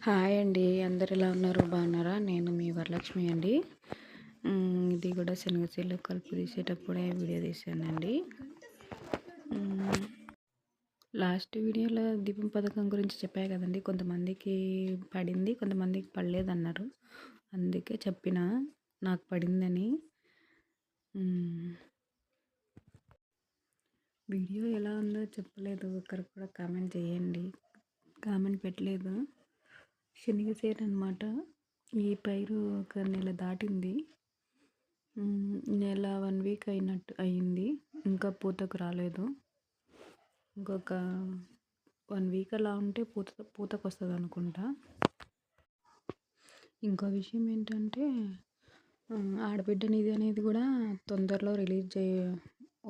Hi అండి. అందరు ఎలా ఉన్నారు? బాగున్నారా? నేను మీ వరలక్ష్మి అండి. ఇది కూడా శనగచీలు కలుపు తీసేటప్పుడే వీడియో తీసానండి. లాస్ట్ వీడియోలో దీపం పథకం గురించి చెప్పా కదండి. కొంతమందికి పడింది, కొంతమందికి పడలేదన్నారు. అందుకే చెప్పిన నాకు పడిందని. వీడియో ఎలా ఉందో చెప్పలేదు, ఒకరు కూడా కామెంట్ చేయండి. కామెంట్ పెట్టలేదు. శనగచేరు అనమాట. ఈ పైరు ఒక నెల దాటింది. నెల 1 వీక్ అయింది. ఇంకా పూతకు రాలేదు. ఇంకొక 1 వీక్ అలా ఉంటే పూతకు వస్తుంది అనుకుంటా. ఇంకో విషయం ఏంటంటే ఆడబిడ్డ నిధి అనేది కూడా తొందరలో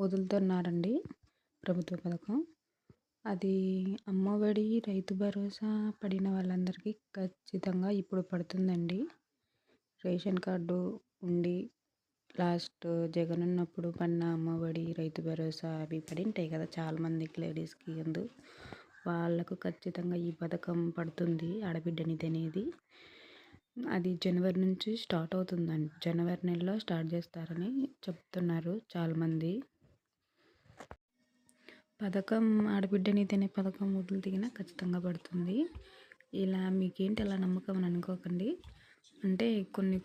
వదులుతున్నారండి, ప్రభుత్వ పథకం. అది అమ్మఒడి, రైతు భరోసా పడిన వాళ్ళందరికీ ఖచ్చితంగా ఇప్పుడు పడుతుందండి. రేషన్ కార్డు ఉండి లాస్ట్ జగన్ ఉన్నప్పుడు పడిన అమ్మఒడి, రైతు భరోసా అవి పడి ఉంటాయి కదా చాలామందికి, లేడీస్కి. వాళ్ళకు ఖచ్చితంగా ఈ పథకం పడుతుంది, ఆడబిడ్డ నిధి అనేది. అది జనవరి నుంచి స్టార్ట్ అవుతుందండి. జనవరి నెలలో స్టార్ట్ చేస్తారని చెప్తున్నారు చాలామంది. పథకం ఆడబిడ్డ నిధి అనే పథకం దిగినా ఖచ్చితంగా పడుతుంది. ఇలా మీకేంటి అలా నమ్మకం అని అనుకోకండి. అంటే కొన్ని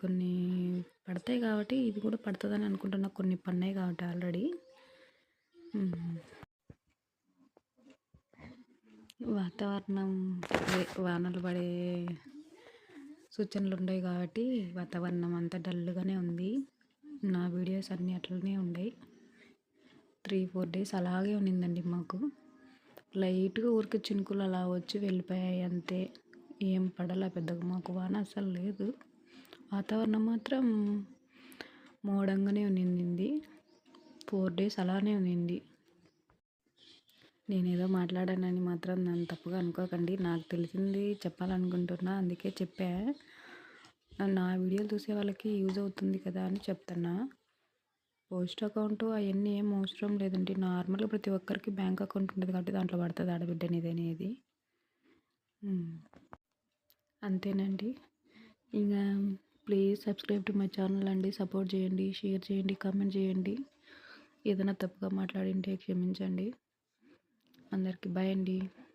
పడతాయి కాబట్టి ఇది కూడా పడుతుందని అనుకుంటున్నా. కొన్ని పడినాయి కాబట్టి ఆల్రెడీ. వాతావరణం వానలు పడే సూచనలు ఉన్నాయి కాబట్టి వాతావరణం అంతా డల్గానే ఉంది. నా వీడియోస్ అన్నీ అట్లనే ఉన్నాయి. 3-4 డేస్ అలాగే ఉన్నిందండి మాకు. లైట్గా ఊరికి చినుకులు అలా వచ్చి వెళ్ళిపోయాయి అంతే. ఏం పడలా పెద్దగా మాకు వాన అసలు లేదు. వాతావరణం మాత్రం మోడంగానే ఉన్నింది. 4 డేస్ అలానే ఉన్నింది. నేనేదో మాట్లాడానని మాత్రం నన్ను తప్పుగా అనుకోకండి. నాకు తెలిసింది చెప్పాలనుకుంటున్నా, అందుకే చెప్పా. నా వీడియోలు చూసే వాళ్ళకి యూజ్ అవుతుంది కదా అని చెప్తున్నా. పోస్ట్ అకౌంట్ అవన్నీ ఏం అవసరం లేదండి. నార్మల్గా ప్రతి ఒక్కరికి బ్యాంక్ అకౌంట్ ఉంటుంది కాబట్టి దాంట్లో పడుతుంది ఆడబిడ్డ నిధి అనేది. అంతేనండి. ఇంకా please subscribe to my channel అండి. సపోర్ట్ చేయండి, షేర్ చేయండి, కామెంట్ చేయండి. ఏదైనా తప్పుగా మాట్లాడింటే క్షమించండి. అందరికీ బాయ్ అండి.